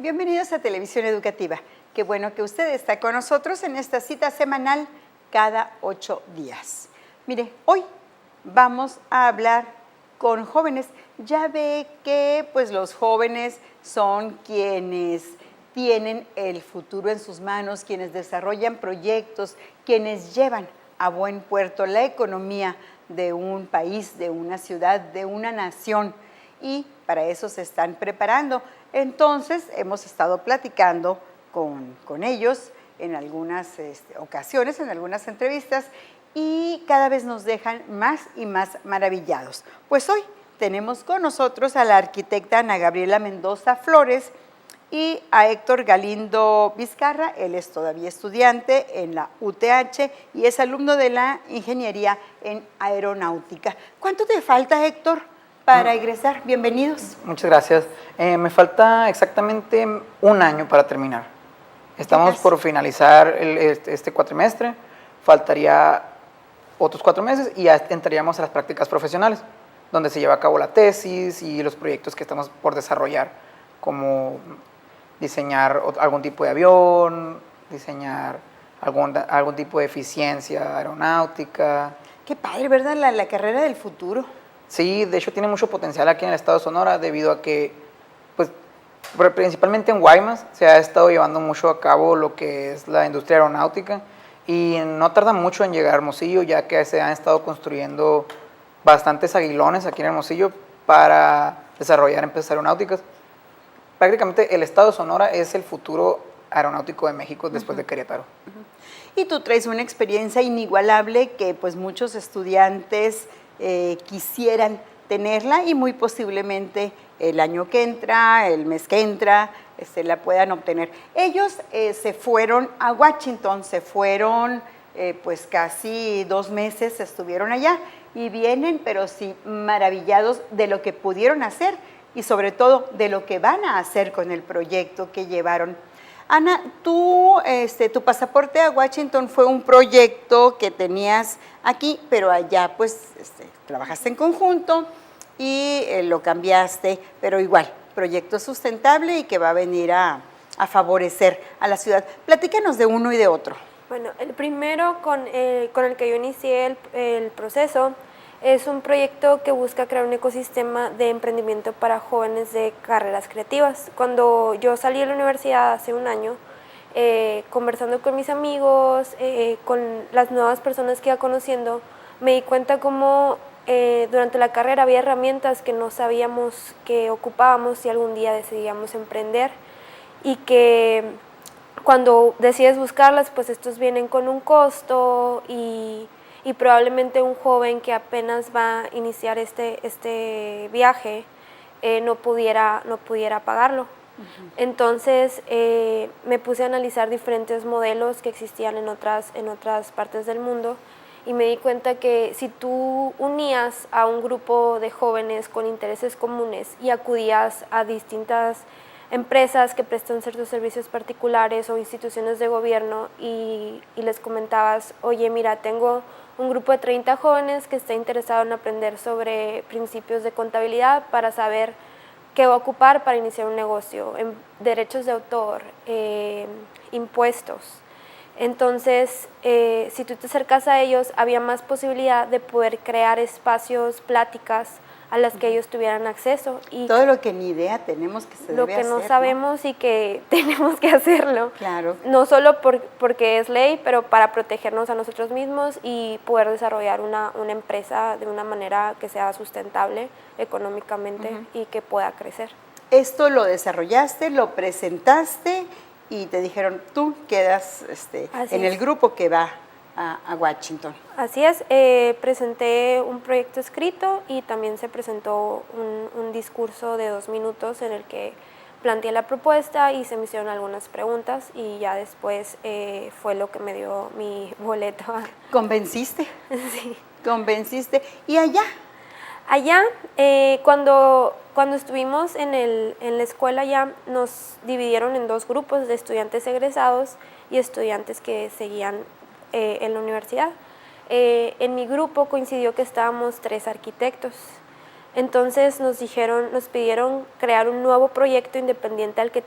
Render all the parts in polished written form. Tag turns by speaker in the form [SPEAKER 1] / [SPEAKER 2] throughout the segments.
[SPEAKER 1] Bienvenidos a Televisión Educativa. Qué bueno que usted está con nosotros en esta cita semanal cada 8 días. Mire, hoy vamos a hablar con jóvenes. Ya ve que pues los jóvenes son quienes tienen el futuro en sus manos, quienes desarrollan proyectos, quienes llevan a buen puerto la economía de un país, de una ciudad, de una nación, y para eso se están preparando. Entonces, hemos estado platicando con ellos en algunas ocasiones, en algunas entrevistas, y cada vez nos dejan más y más maravillados. Pues hoy tenemos con nosotros a la arquitecta Ana Gabriela Mendoza Flores y a Héctor Galindo Vizcarra. Él es todavía estudiante en la UTH y es alumno de la Ingeniería en Aeronáutica. ¿Cuánto te falta, Héctor, para egresar? Bienvenidos.
[SPEAKER 2] Muchas gracias. Me falta exactamente un año para terminar. Estamos por finalizar este cuatrimestre, faltaría otros 4 meses y ya entraríamos a las prácticas profesionales, donde se lleva a cabo la tesis y los proyectos que estamos por desarrollar, como diseñar algún tipo de avión, diseñar algún tipo de eficiencia aeronáutica.
[SPEAKER 1] Qué padre, ¿verdad? La carrera del futuro.
[SPEAKER 2] Sí, de hecho tiene mucho potencial aquí en el estado de Sonora debido a que, pues, principalmente en Guaymas se ha estado llevando mucho a cabo lo que es la industria aeronáutica y no tarda mucho en llegar a Hermosillo, ya que se han estado construyendo bastantes aguilones aquí en Hermosillo para desarrollar empresas aeronáuticas. Prácticamente el estado de Sonora es el futuro aeronáutico de México después de Querétaro.
[SPEAKER 1] Y tú traes una experiencia inigualable que pues muchos estudiantes quisieran tenerla y muy posiblemente el año que entra, el mes que entra, la puedan obtener. Ellos se fueron a Washington, se fueron pues casi 2 meses, estuvieron allá y vienen, pero sí maravillados de lo que pudieron hacer y sobre todo de lo que van a hacer con el proyecto que llevaron. Ana, tú, tu pasaporte a Washington fue un proyecto que tenías aquí, pero allá pues trabajaste en conjunto y lo cambiaste, pero igual, proyecto sustentable y que va a venir a favorecer a la ciudad. Platícanos de uno y de otro.
[SPEAKER 3] Bueno, el primero con el que yo inicié el proceso es un proyecto que busca crear un ecosistema de emprendimiento para jóvenes de carreras creativas. Cuando yo salí de la universidad hace un año, conversando con mis amigos, con las nuevas personas que iba conociendo, me di cuenta cómo durante la carrera había herramientas que no sabíamos que ocupábamos si algún día decidíamos emprender y que cuando decides buscarlas, pues estos vienen con un costo y probablemente un joven que apenas va a iniciar este viaje no pudiera pagarlo. Entonces me puse a analizar diferentes modelos que existían en otras partes del mundo y me di cuenta que si tú unías a un grupo de jóvenes con intereses comunes y acudías a distintas empresas que prestan ciertos servicios particulares o instituciones de gobierno y les comentabas, oye, mira, tengo un grupo de 30 jóvenes que está interesado en aprender sobre principios de contabilidad para saber qué va a ocupar para iniciar un negocio, en derechos de autor, impuestos. Entonces, si tú te acercas a ellos, había más posibilidad de poder crear espacios, pláticas a las que ellos tuvieran acceso. Y
[SPEAKER 1] todo lo que ni idea tenemos que se debe hacer.
[SPEAKER 3] Lo que no sabemos, ¿no? Y que tenemos que hacerlo.
[SPEAKER 1] Claro.
[SPEAKER 3] No solo porque es ley, pero para protegernos a nosotros mismos y poder desarrollar una empresa de una manera que sea sustentable económicamente y que pueda crecer.
[SPEAKER 1] Esto lo desarrollaste, lo presentaste y te dijeron, tú quedas en el grupo que va a Washington.
[SPEAKER 3] Así es, presenté un proyecto escrito y también se presentó un discurso de 2 minutos en el que planteé la propuesta y se me hicieron algunas preguntas y ya después fue lo que me dio mi boleto.
[SPEAKER 1] ¿Convenciste?
[SPEAKER 3] Sí.
[SPEAKER 1] ¿Convenciste? ¿Y allá?
[SPEAKER 3] Allá, cuando estuvimos en la escuela ya nos dividieron en 2 grupos de estudiantes egresados y estudiantes que seguían en la universidad. En mi grupo coincidió que estábamos 3 arquitectos. Entonces nos pidieron crear un nuevo proyecto independiente al que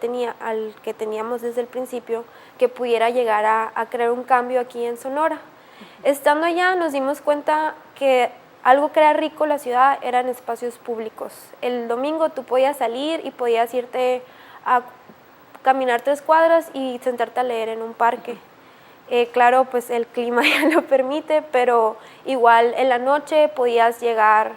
[SPEAKER 3] teníamos desde el principio, que pudiera llegar a crear un cambio aquí en Sonora. Estando allá nos dimos cuenta que algo que era rico en la ciudad eran espacios públicos. El domingo tú podías salir y podías irte a caminar 3 cuadras y sentarte a leer en un parque. Claro, pues el clima ya lo permite, pero igual en la noche podías llegar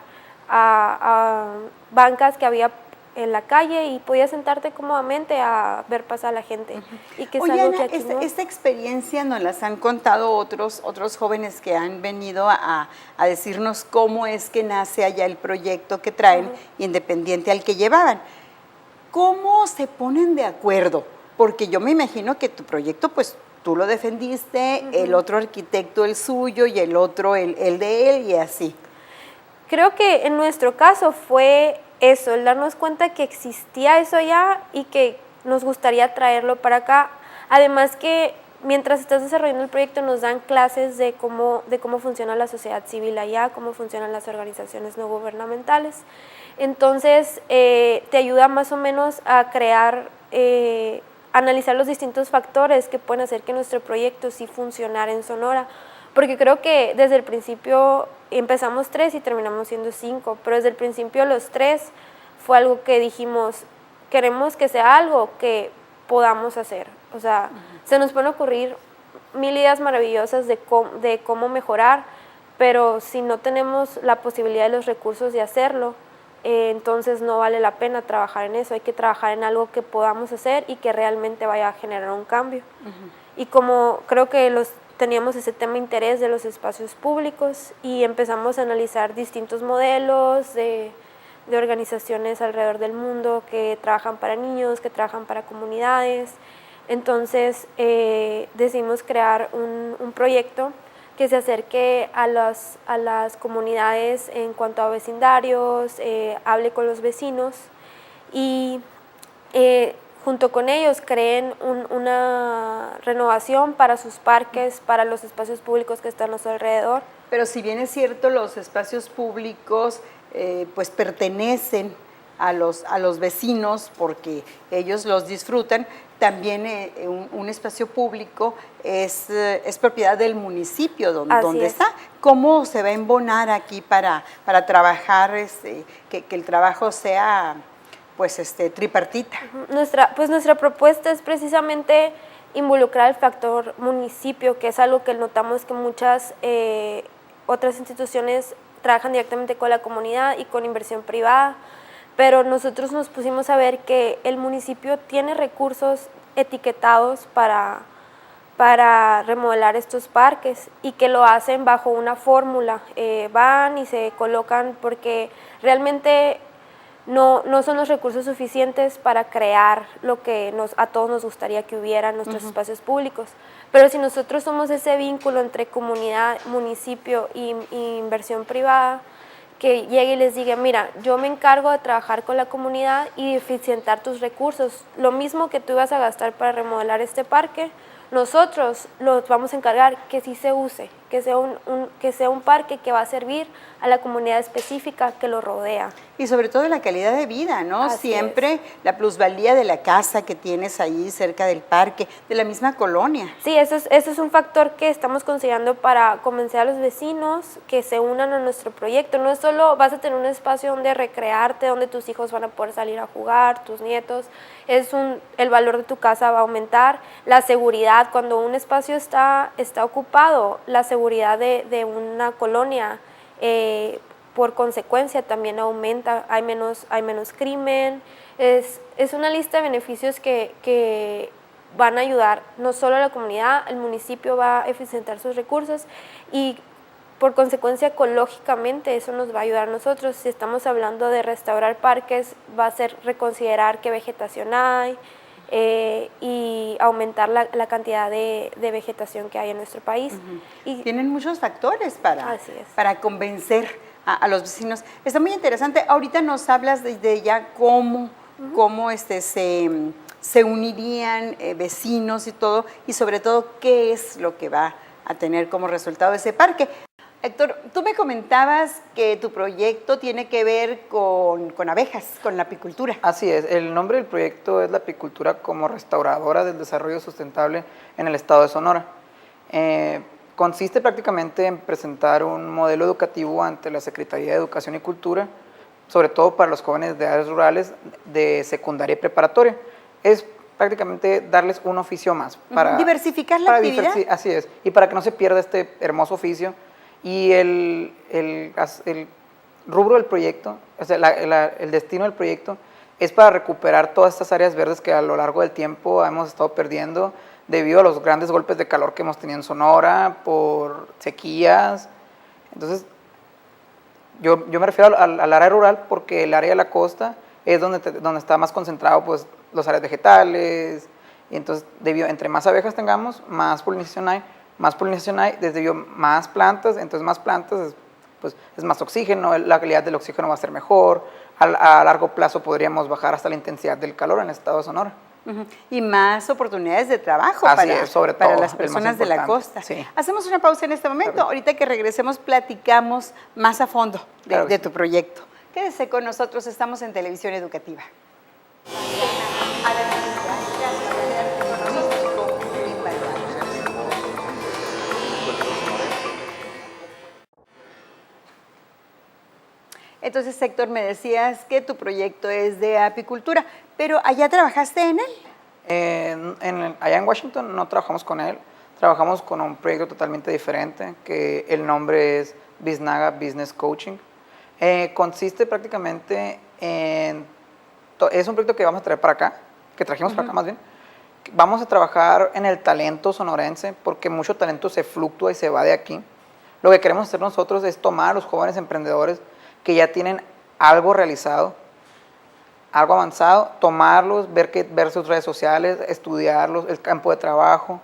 [SPEAKER 3] a bancas que había en la calle y podías sentarte cómodamente a ver pasar a la gente. Y que es
[SPEAKER 1] Oye,
[SPEAKER 3] algo
[SPEAKER 1] Ana,
[SPEAKER 3] que aquí no.
[SPEAKER 1] esta experiencia nos las han contado otros jóvenes que han venido a decirnos cómo es que nace allá el proyecto que traen, independiente al que llevaban. ¿Cómo se ponen de acuerdo? Porque yo me imagino que tu proyecto, pues tú lo defendiste, el otro arquitecto el suyo y el otro el de él y así.
[SPEAKER 3] Creo que en nuestro caso fue eso, el darnos cuenta que existía eso allá y que nos gustaría traerlo para acá. Además que mientras estás desarrollando el proyecto nos dan clases de cómo funciona la sociedad civil allá, cómo funcionan las organizaciones no gubernamentales. Entonces te ayuda más o menos a crear, analizar los distintos factores que pueden hacer que nuestro proyecto sí funcionara en Sonora. Porque creo que desde el principio empezamos 3 y terminamos siendo 5, pero desde el principio los 3 fue algo que dijimos, queremos que sea algo que podamos hacer. O sea, se nos pueden ocurrir 1000 ideas maravillosas de cómo mejorar, pero si no tenemos la posibilidad de los recursos de hacerlo, entonces no vale la pena trabajar en eso. Hay que trabajar en algo que podamos hacer y que realmente vaya a generar un cambio. Y como creo que teníamos ese tema de interés de los espacios públicos y empezamos a analizar distintos modelos de organizaciones alrededor del mundo que trabajan para niños, que trabajan para comunidades. Entonces decidimos crear un proyecto que se acerque a las comunidades en cuanto a vecindarios, hable con los vecinos y junto con ellos creen una renovación para sus parques, para los espacios públicos que están a su alrededor.
[SPEAKER 1] Pero si bien es cierto, los espacios públicos pues pertenecen a los vecinos porque ellos los disfrutan, también un espacio público es propiedad del municipio donde está. ¿Cómo se va a embonar aquí para trabajar, que el trabajo sea pues tripartita?
[SPEAKER 3] Nuestra propuesta es precisamente involucrar el factor municipio, que es algo que notamos que muchas otras instituciones trabajan directamente con la comunidad y con inversión privada, pero nosotros nos pusimos a ver que el municipio tiene recursos etiquetados para remodelar estos parques y que lo hacen bajo una fórmula, van y se colocan porque realmente no son los recursos suficientes para crear lo que a todos nos gustaría que hubiera en nuestros espacios públicos. Pero si nosotros somos ese vínculo entre comunidad, municipio y inversión privada, que llegue y les diga, mira, yo me encargo de trabajar con la comunidad y de eficientar tus recursos. Lo mismo que tú ibas a gastar para remodelar este parque, nosotros los vamos a encargar que sí se use, que sea un parque que va a servir a la comunidad específica que lo rodea.
[SPEAKER 1] Y sobre todo la calidad de vida, ¿no?
[SPEAKER 3] Así
[SPEAKER 1] Siempre
[SPEAKER 3] es.
[SPEAKER 1] La plusvalía de la casa que tienes ahí cerca del parque, de la misma colonia.
[SPEAKER 3] Sí, eso es un factor que estamos considerando para convencer a los vecinos que se unan a nuestro proyecto. No es solo vas a tener un espacio donde recrearte, donde tus hijos van a poder salir a jugar, tus nietos. El valor de tu casa va a aumentar. La seguridad, cuando un espacio está ocupado, la seguridad de una colonia por consecuencia también aumenta, hay menos crimen. Es una lista de beneficios que van a ayudar no solo a la comunidad, el municipio va a eficientar sus recursos y por consecuencia ecológicamente eso nos va a ayudar a nosotros. Si estamos hablando de restaurar parques, va a ser reconsiderar qué vegetación hay y aumentar la cantidad de vegetación que hay en nuestro país. Y
[SPEAKER 1] tienen muchos factores
[SPEAKER 3] Así es.
[SPEAKER 1] para convencer a los vecinos. Está muy interesante. Ahorita nos hablas de ya cómo se unirían vecinos y todo, y sobre todo qué es lo que va a tener como resultado ese parque. Héctor, tú me comentabas que tu proyecto tiene que ver con abejas, con la apicultura.
[SPEAKER 2] Así es, el nombre del proyecto es la apicultura como restauradora del desarrollo sustentable en el estado de Sonora. Consiste prácticamente en presentar un modelo educativo ante la Secretaría de Educación y Cultura, sobre todo para los jóvenes de áreas rurales de secundaria y preparatoria. Es prácticamente darles un oficio más. Para
[SPEAKER 1] diversificar la actividad.
[SPEAKER 2] Así es, y para que no se pierda este hermoso oficio. Y el rubro del proyecto, o sea, el destino del proyecto es para recuperar todas estas áreas verdes que a lo largo del tiempo hemos estado perdiendo debido a los grandes golpes de calor que hemos tenido en Sonora, por sequías. Entonces, yo me refiero al área rural porque el área de la costa es donde está más concentrado pues, los áreas vegetales, y entonces entre más abejas tengamos, más polinización hay, desde más plantas, entonces más plantas pues, es más oxígeno, la calidad del oxígeno va a ser mejor, a largo plazo podríamos bajar hasta la intensidad del calor en el estado de Sonora.
[SPEAKER 1] Y más oportunidades de trabajo
[SPEAKER 2] sobre
[SPEAKER 1] para
[SPEAKER 2] todo,
[SPEAKER 1] las personas de la costa.
[SPEAKER 2] Sí.
[SPEAKER 1] Hacemos una pausa en este momento. Ahorita que regresemos platicamos más a fondo de tu proyecto. Quédese con nosotros, estamos en Televisión Educativa. Entonces, Héctor, me decías que tu proyecto es de apicultura, pero ¿allá trabajaste en él?
[SPEAKER 2] Allá en Washington no trabajamos con él, trabajamos con un proyecto totalmente diferente, que el nombre es Biznaga Business Coaching. Consiste prácticamente es un proyecto que vamos a traer para acá, que trajimos para acá más bien. Vamos a trabajar en el talento sonorense, porque mucho talento se fluctúa y se va de aquí. Lo que queremos hacer nosotros es tomar a los jóvenes emprendedores que ya tienen algo realizado, algo avanzado, tomarlos, ver sus redes sociales, estudiarlos, el campo de trabajo,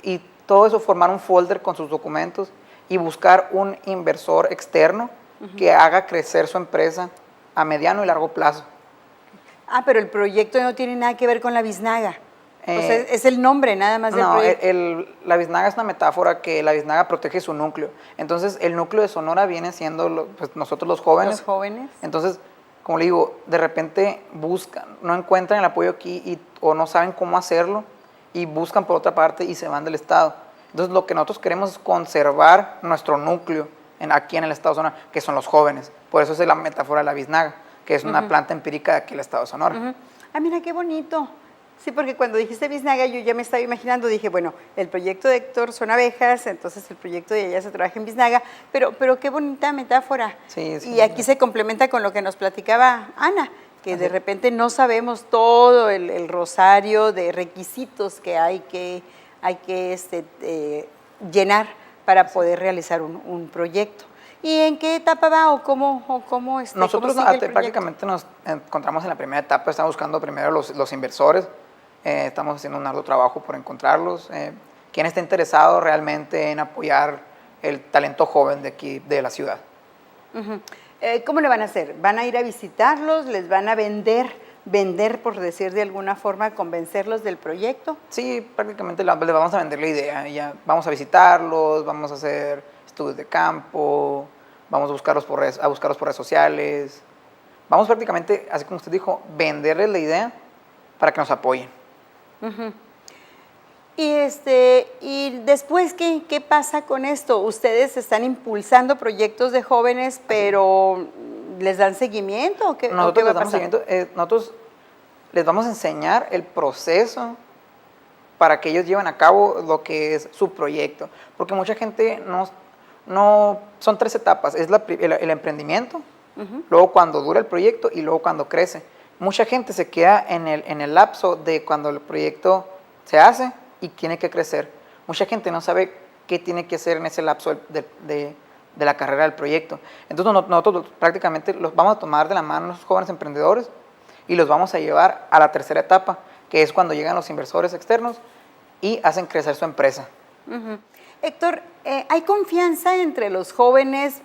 [SPEAKER 2] y todo eso formar un folder con sus documentos y buscar un inversor externo que haga crecer su empresa a mediano y largo plazo.
[SPEAKER 1] Pero el proyecto no tiene nada que ver con la biznaga. O sea, es el nombre nada más del proyecto.
[SPEAKER 2] La biznaga es una metáfora que la biznaga protege su núcleo. Entonces, el núcleo de Sonora viene siendo pues, nosotros los jóvenes.
[SPEAKER 1] Los jóvenes.
[SPEAKER 2] Entonces, como le digo, de repente no encuentran el apoyo aquí o no saben cómo hacerlo y buscan por otra parte y se van del estado. Entonces, lo que nosotros queremos es conservar nuestro núcleo aquí en el estado de Sonora, que son los jóvenes. Por eso es la metáfora de la biznaga, que es una planta empírica de aquí del estado de Sonora.
[SPEAKER 1] Mira qué bonito. Sí, porque cuando dijiste biznaga yo ya me estaba imaginando, dije, bueno, el proyecto de Héctor son abejas, entonces el proyecto de ella se trabaja en biznaga, pero qué bonita metáfora.
[SPEAKER 2] Sí,
[SPEAKER 1] y aquí se complementa con lo que nos platicaba Ana, que de repente no sabemos todo el rosario de requisitos que hay que llenar para poder realizar un proyecto. ¿Y en qué etapa va o cómo
[SPEAKER 2] Nosotros
[SPEAKER 1] cómo sigue el
[SPEAKER 2] prácticamente nos encontramos en la primera etapa, estamos buscando primero los inversores, estamos haciendo un arduo trabajo por encontrarlos. ¿Quién está interesado realmente en apoyar el talento joven de aquí, de la ciudad?
[SPEAKER 1] ¿Cómo le van a hacer? ¿Van a ir a visitarlos? ¿Les van a vender, por decir de alguna forma, convencerlos del proyecto?
[SPEAKER 2] Sí, prácticamente les vamos a vender la idea. Ya vamos a visitarlos, vamos a hacer estudios de campo, vamos a buscarlos por redes sociales. Vamos prácticamente, así como usted dijo, venderles la idea para que nos apoyen.
[SPEAKER 1] Y después, ¿qué pasa con esto? Ustedes están impulsando proyectos de jóvenes, pero ¿les dan seguimiento o qué va a pasar?
[SPEAKER 2] Les damos seguimiento, nosotros les vamos a enseñar el proceso para que ellos lleven a cabo lo que es su proyecto, porque mucha gente no son 3 etapas, es el emprendimiento, luego cuando dura el proyecto y luego cuando crece. Mucha gente se queda en el lapso de cuando el proyecto se hace y tiene que crecer. Mucha gente no sabe qué tiene que hacer en ese lapso de la carrera del proyecto. Entonces nosotros prácticamente los vamos a tomar de la mano a los jóvenes emprendedores y los vamos a llevar a la tercera etapa, que es cuando llegan los inversores externos y hacen crecer su empresa.
[SPEAKER 1] Héctor, ¿hay confianza entre los jóvenes,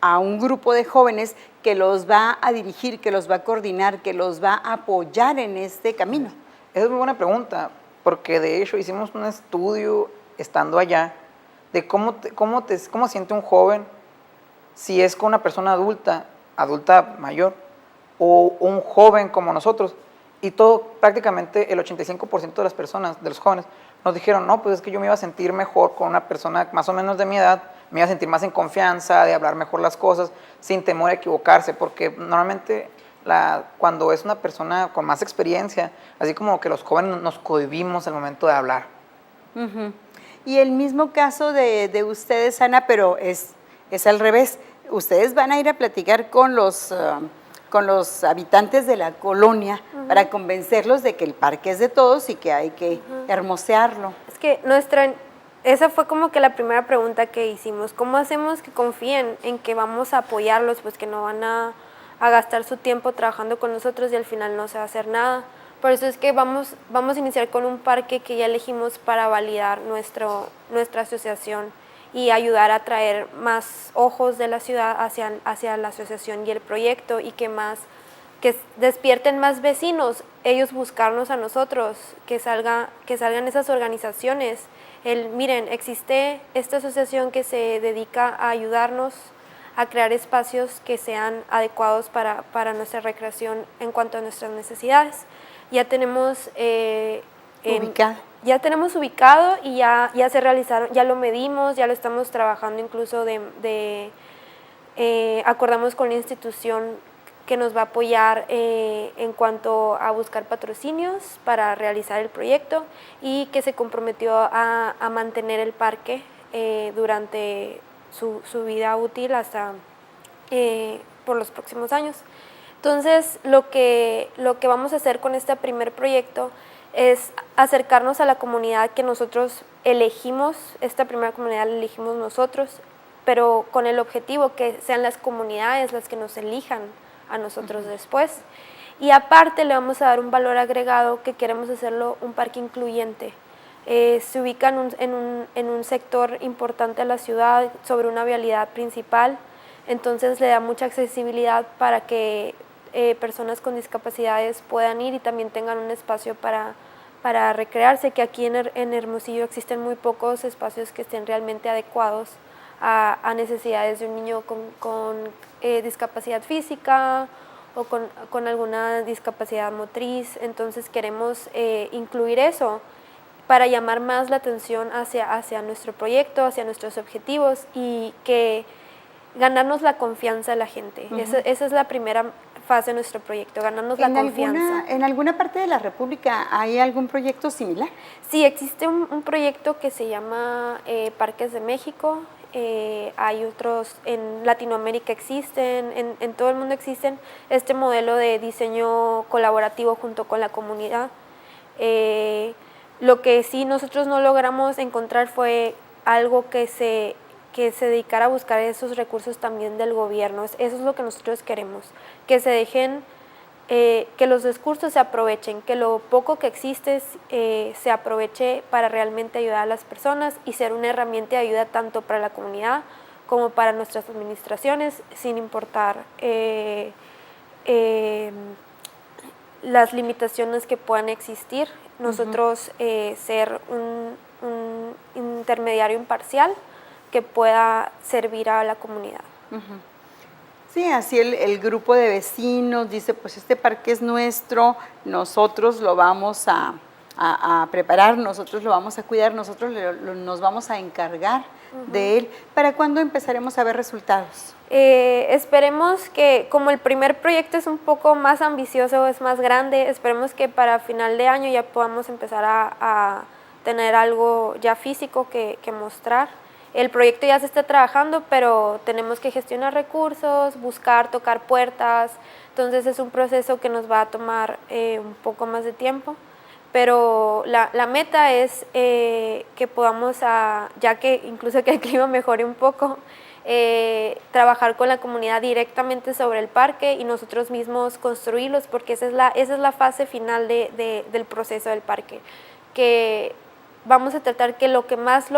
[SPEAKER 1] a un grupo de jóvenes que los va a dirigir, que los va a coordinar, que los va a apoyar en este camino?
[SPEAKER 2] Esa es muy buena pregunta, porque de hecho hicimos un estudio estando allá, de cómo siente un joven si es con una persona adulta mayor, o un joven como nosotros. Y prácticamente el 85% de las personas, de los jóvenes, nos dijeron, no, pues es que yo me iba a sentir mejor con una persona más o menos de mi edad, me iba a sentir más en confianza, de hablar mejor las cosas, sin temor a equivocarse, porque normalmente cuando es una persona con más experiencia, así como que los jóvenes nos cohibimos al momento de hablar.
[SPEAKER 1] Uh-huh. Y el mismo caso de ustedes, Ana, pero es al revés. Ustedes van a ir a platicar con los habitantes de la colonia para convencerlos de que el parque es de todos y que hay que hermosearlo.
[SPEAKER 3] Es que esa fue como que la primera pregunta que hicimos. ¿Cómo hacemos que confíen en que vamos a apoyarlos, pues que no van a gastar su tiempo trabajando con nosotros y al final no se va a hacer nada? Por eso es que vamos a iniciar con un parque que ya elegimos para validar nuestra asociación y ayudar a traer más ojos de la ciudad hacia la asociación y el proyecto, y que despierten más vecinos, ellos buscarnos a nosotros, que salgan esas organizaciones. Miren, existe esta asociación que se dedica a ayudarnos a crear espacios que sean adecuados para nuestra recreación en cuanto a nuestras necesidades. Ya tenemos ubicado y ya se realizaron, ya lo medimos, ya lo estamos trabajando, incluso acordamos con la institución que nos va a apoyar en cuanto a buscar patrocinios para realizar el proyecto, y que se comprometió a mantener el parque durante su vida útil hasta por los próximos años. Entonces, lo que vamos a hacer con este primer proyecto es acercarnos a la comunidad que nosotros elegimos. Esta primera comunidad la elegimos nosotros, pero con el objetivo que sean las comunidades las que nos elijan a nosotros después. Y aparte le vamos a dar un valor agregado, que queremos hacerlo un parque incluyente. Se ubica en un sector importante de la ciudad, sobre una vialidad principal, entonces le da mucha accesibilidad para que personas con discapacidades puedan ir y también tengan un espacio para recrearse, que aquí en Hermosillo existen muy pocos espacios que estén realmente adecuados a necesidades de un niño con discapacidad física o con alguna discapacidad motriz. Entonces queremos incluir eso para llamar más la atención hacia nuestro proyecto, hacia nuestros objetivos, y que ganarnos la confianza de la gente. Esa es la primera fase de nuestro proyecto, ganarnos la confianza.
[SPEAKER 1] ¿En alguna parte de la República hay algún proyecto similar?
[SPEAKER 3] Sí, existe un proyecto que se llama Parques de México. Hay otros en Latinoamérica, existen, en todo el mundo existen este modelo de diseño colaborativo junto con la comunidad. Lo que sí nosotros no logramos encontrar fue algo que se dedicara a buscar esos recursos también del gobierno. Eso es lo que nosotros queremos, que se dejen, que los recursos se aprovechen, que lo poco que existe se aproveche para realmente ayudar a las personas y ser una herramienta de ayuda tanto para la comunidad como para nuestras administraciones, sin importar las limitaciones que puedan existir. Nosotros ser un intermediario imparcial que pueda servir a la comunidad.
[SPEAKER 1] Sí, así el grupo de vecinos dice, pues este parque es nuestro, nosotros lo vamos a preparar, nosotros lo vamos a cuidar, nosotros nos vamos a encargar de él. ¿Para cuándo empezaremos a ver resultados?
[SPEAKER 3] Esperemos que, como el primer proyecto es un poco más ambicioso, es más grande, esperemos que para final de año ya podamos empezar a tener algo ya físico que mostrar. El proyecto ya se está trabajando, pero tenemos que gestionar recursos, buscar, tocar puertas, entonces es un proceso que nos va a tomar un poco más de tiempo, pero la meta es que podamos, ya que incluso que el clima mejore un poco, trabajar con la comunidad directamente sobre el parque y nosotros mismos construirlos, porque esa es la fase final del proceso del parque, que vamos a tratar que lo que más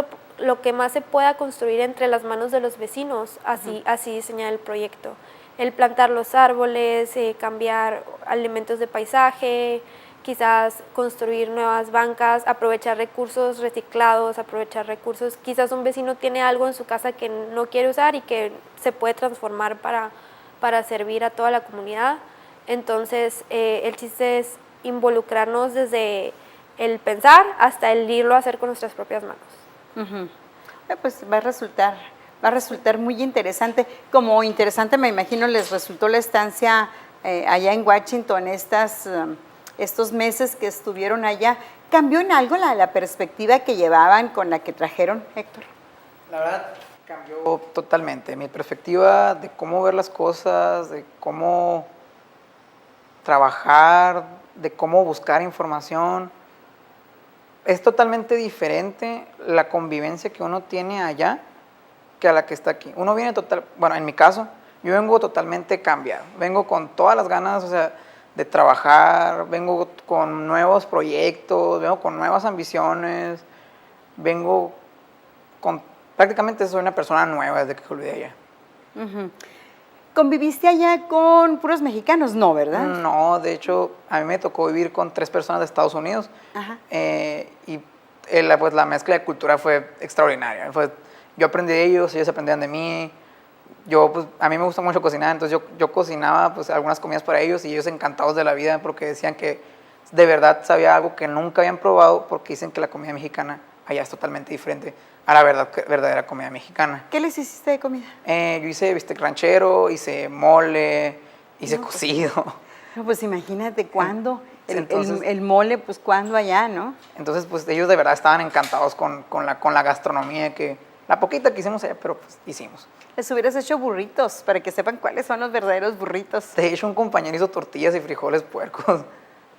[SPEAKER 3] se pueda construir entre las manos de los vecinos, así diseñar el proyecto. El plantar los árboles, cambiar elementos de paisaje, quizás construir nuevas bancas, aprovechar recursos reciclados, aprovechar recursos, quizás un vecino tiene algo en su casa que no quiere usar y que se puede transformar para servir a toda la comunidad. Entonces, el chiste es involucrarnos desde el pensar hasta el irlo a hacer con nuestras propias manos.
[SPEAKER 1] Pues va a resultar muy interesante. Como interesante, me imagino, les resultó la estancia allá en Washington, estos meses que estuvieron allá. ¿Cambió en algo la perspectiva que llevaban con la que trajeron, Héctor?
[SPEAKER 2] La verdad, cambió totalmente. Mi perspectiva de cómo ver las cosas, de cómo trabajar, de cómo buscar información. Es totalmente diferente la convivencia que uno tiene allá que a la que está aquí. Uno viene bueno, en mi caso, yo vengo totalmente cambiado. Vengo con todas las ganas, o sea, de trabajar, vengo con nuevos proyectos, vengo con nuevas ambiciones, vengo con... Prácticamente soy una persona nueva desde que volví de allá.
[SPEAKER 1] ¿Conviviste allá con puros mexicanos? No, ¿verdad?
[SPEAKER 2] No, de hecho, a mí me tocó vivir con 3 personas de Estados Unidos. Y pues, la mezcla de cultura fue extraordinaria. Yo aprendí de ellos aprendían de mí. Pues, a mí me gusta mucho cocinar, entonces yo cocinaba pues, algunas comidas para ellos y ellos encantados de la vida porque decían que de verdad sabía algo que nunca habían probado porque dicen que la comida mexicana allá es totalmente diferente a la verdadera comida mexicana.
[SPEAKER 1] ¿Qué les hiciste de comida?
[SPEAKER 2] Yo hice bistec ranchero, hice mole, hice cocido.
[SPEAKER 1] No, pues imagínate cuándo.
[SPEAKER 2] Entonces,
[SPEAKER 1] el mole, pues cuándo allá, ¿no?
[SPEAKER 2] Entonces, pues ellos de verdad estaban encantados con la gastronomía, que la poquita que hicimos allá, pero pues hicimos.
[SPEAKER 1] Les hubieras hecho burritos para que sepan cuáles son los verdaderos burritos.
[SPEAKER 2] De hecho, un compañero hizo tortillas y frijoles puercos.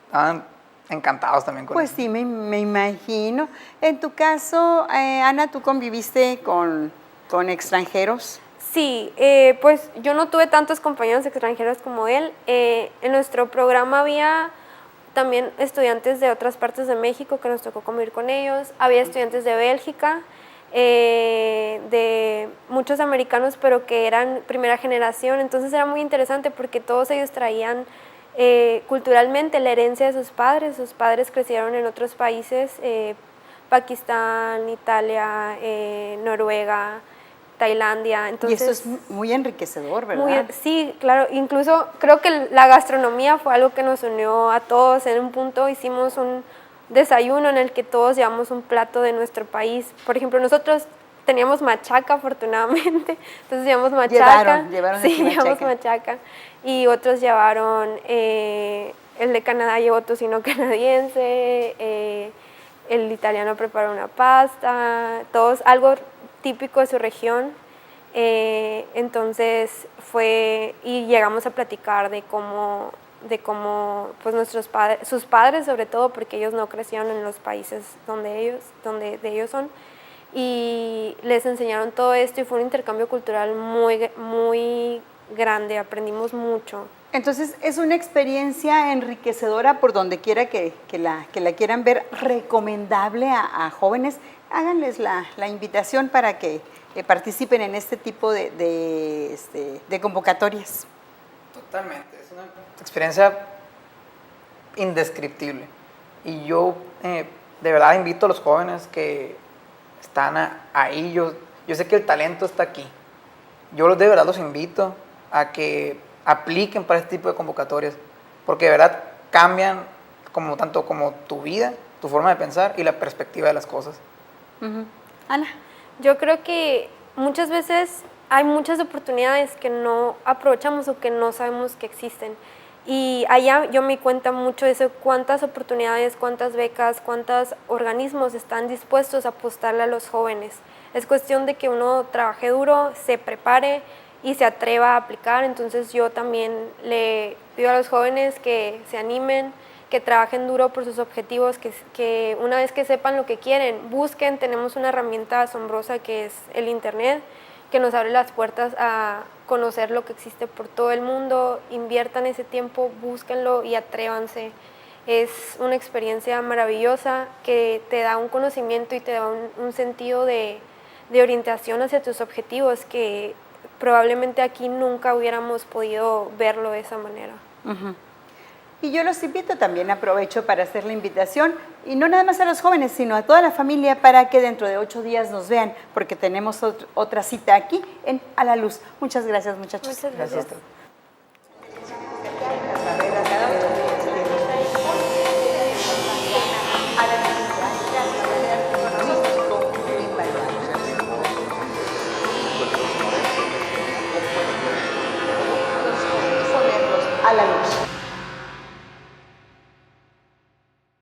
[SPEAKER 2] Estaban encantados también con
[SPEAKER 1] pues
[SPEAKER 2] eso.
[SPEAKER 1] Sí, me imagino. En tu caso, Ana, ¿tú conviviste con extranjeros?
[SPEAKER 3] Sí, pues yo no tuve tantos compañeros extranjeros como él. En nuestro programa había también estudiantes de otras partes de México que nos tocó convivir con ellos. Había estudiantes de Bélgica, de muchos americanos, pero que eran primera generación. Entonces era muy interesante porque todos ellos traían culturalmente la herencia de sus padres. Sus padres crecieron en otros países, Pakistán, Italia, Noruega, Tailandia. Entonces,
[SPEAKER 1] y esto es muy enriquecedor, ¿verdad?
[SPEAKER 3] Sí, claro. Incluso creo que la gastronomía fue algo que nos unió a todos. En un punto hicimos un desayuno en el que todos llevamos un plato de nuestro país. Por ejemplo, nosotros teníamos machaca, afortunadamente. Entonces llevamos machaca.
[SPEAKER 1] Llevaron
[SPEAKER 3] sí, llevamos machaca. Y otros llevaron, el de Canadá llevó tocino canadiense, el italiano preparó una pasta, todos algo típico de su región. Entonces y llegamos a platicar de cómo pues sus padres sobre todo, porque ellos no crecieron en los países donde ellos son, y les enseñaron todo esto y fue un intercambio cultural muy, muy grande, aprendimos mucho.
[SPEAKER 1] Entonces es una experiencia enriquecedora por donde quiera que la quieran ver, recomendable a jóvenes. Háganles la invitación para que participen en este tipo de convocatorias.
[SPEAKER 2] Totalmente, es una experiencia indescriptible. Y yo de verdad invito a los jóvenes que están ahí, yo sé que el talento está aquí. Yo de verdad los invito a que apliquen para este tipo de convocatorias, porque de verdad cambian tanto como tu vida, tu forma de pensar y la perspectiva de las cosas.
[SPEAKER 1] Ana.
[SPEAKER 3] Yo creo que muchas veces hay muchas oportunidades que no aprovechamos o que no sabemos que existen. Y allá yo me di cuenta mucho de eso, cuántas oportunidades, cuántas becas, cuántos organismos están dispuestos a apostarle a los jóvenes. Es cuestión de que uno trabaje duro, se prepare y se atreva a aplicar. Entonces yo también le pido a los jóvenes que se animen, que trabajen duro por sus objetivos, que una vez que sepan lo que quieren, busquen. Tenemos una herramienta asombrosa que es el Internet, que nos abre las puertas a conocer lo que existe por todo el mundo. Inviertan ese tiempo, búsquenlo y atrévanse. Es una experiencia maravillosa que te da un conocimiento y te da un sentido de orientación hacia tus objetivos que probablemente aquí nunca hubiéramos podido verlo de esa manera.
[SPEAKER 1] Y yo los invito también, aprovecho para hacer la invitación, y no nada más a los jóvenes, sino a toda la familia para que dentro de 8 días nos vean, porque tenemos otra cita aquí en A la Luz. Muchas gracias, muchachos.
[SPEAKER 3] Muchas
[SPEAKER 2] Gracias a
[SPEAKER 3] gracias.
[SPEAKER 2] usted.